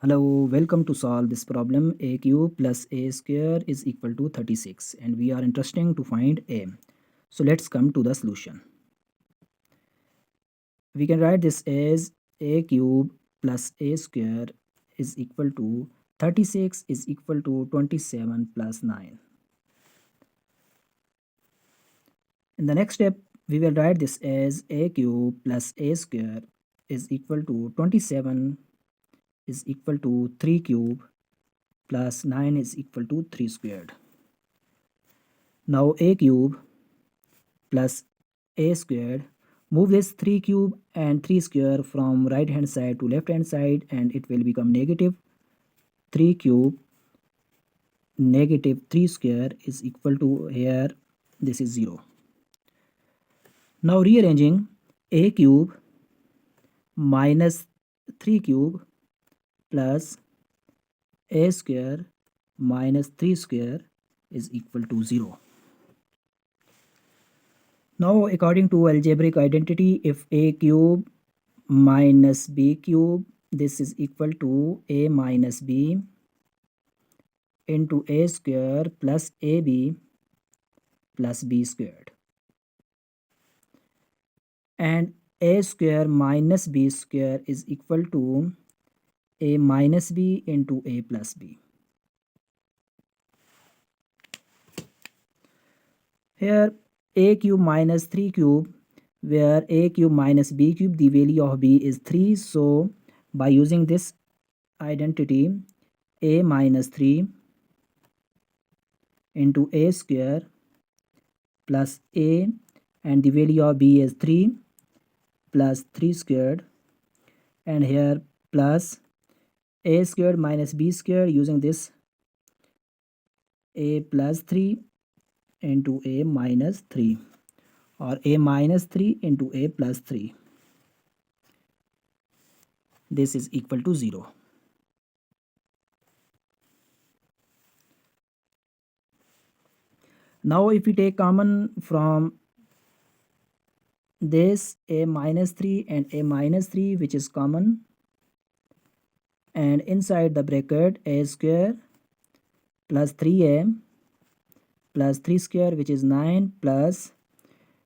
Hello, welcome to solve this problem. A cube plus a square is equal to 36 and we are interested to find a. So let's come to the solution. We can write this as a cube plus a square is equal to 36 is equal to 27 plus 9. In the next step, we will write this as a cube plus a square is equal to 27 is equal to 3 cube plus 9 is equal to 3 squared. Now a cube plus a squared, move this 3 cube and 3 square from right hand side to left hand side and it will become negative 3 cube negative 3 square is equal to here this is 0. Now rearranging a cube minus 3 cube plus a square minus 3 square is equal to 0. Now according to algebraic identity, if a cube minus b cube, this is equal to a minus b into a square plus ab plus b squared, and a square minus b square is equal to a minus b into a plus b. Here a cube minus 3 cube, where a cube minus b cube, the value of b is 3, so by using this identity, a minus 3 into a square plus a, and the value of b is 3 plus 3 squared, and here plus a squared minus b squared, using this a plus 3 into a minus 3, or a minus 3 into a plus 3. This is equal to 0. Now if we take common from this a minus 3 and a minus 3, which is common, and inside the bracket a square plus 3a plus 3 square, which is 9, plus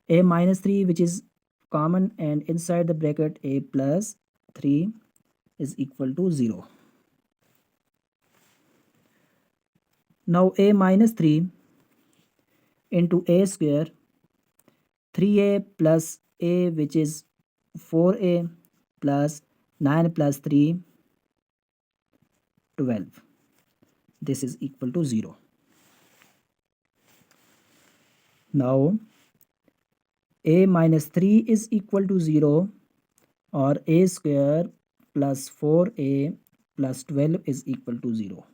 a minus 3, which is common, and inside the bracket a plus 3 is equal to 0. Now a minus 3 into a square, 3a plus a, which is 4a plus 9 plus 3, 12. This is equal to 0. Now a minus 3 is equal to 0, or a square plus 4a plus 12 is equal to 0.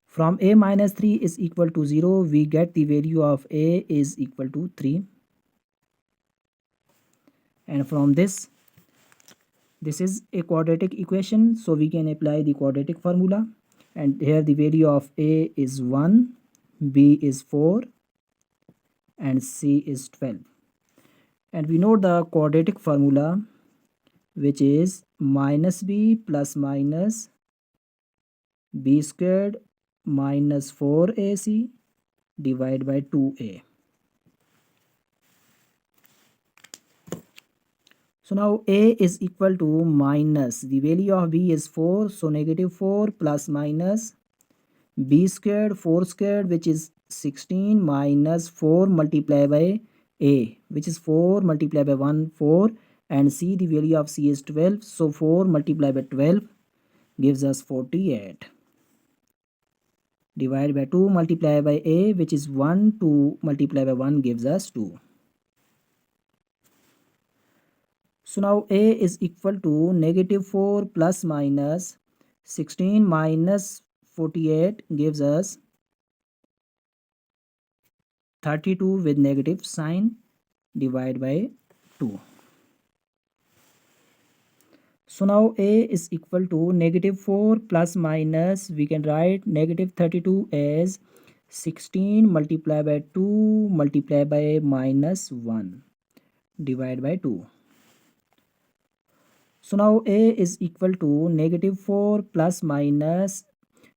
From a minus 3 is equal to 0, we get the value of a is equal to 3. And from this is a quadratic equation, so we can apply the quadratic formula. And here the value of a is 1, b is 4, and c is 12. And we know the quadratic formula, which is minus b plus minus b squared minus 4ac divided by 2a. So now a is equal to minus, the value of b is 4, so negative 4 plus minus b squared, 4 squared, which is 16, minus 4 multiplied by a, which is 4 multiplied by 1, 4, and c, the value of c is 12, so 4 multiplied by 12 gives us 48. Divided by 2 multiplied by a, which is 1, 2 multiplied by 1 gives us 2. So now a is equal to negative 4 plus minus 16 minus 48 gives us 32 with negative sign, divided by 2. So now a is equal to negative 4 plus minus, we can write negative 32 as 16 multiplied by 2 multiplied by minus 1 divided by 2. So now a is equal to negative 4 plus minus,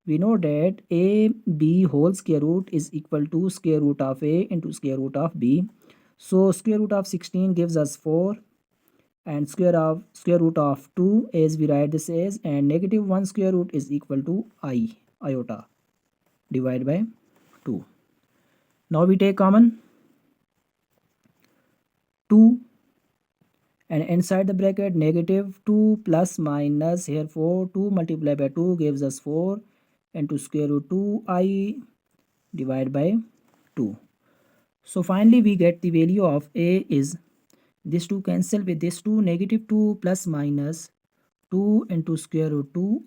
we know that a b whole square root is equal to square root of a into square root of b. So square root of 16 gives us 4, and square root of 2 as we write this as, and negative 1 square root is equal to iota divided by 2. Now we take common 2, and inside the bracket negative 2 plus minus, here 4, 2 multiplied by 2 gives us 4 into square root 2 divided by 2. So finally we get the value of a is, this 2 cancel with this 2, negative 2 plus minus 2 into square root 2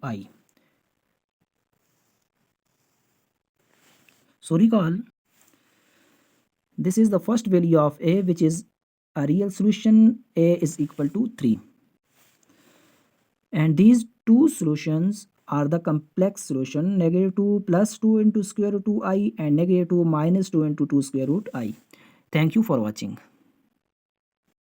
So recall, this is the first value of a, which is a real solution. A is equal to 3. And these two solutions are the complex solution, negative 2 plus 2 into square root 2 and negative 2 minus 2 into 2 square root I. Thank you for watching.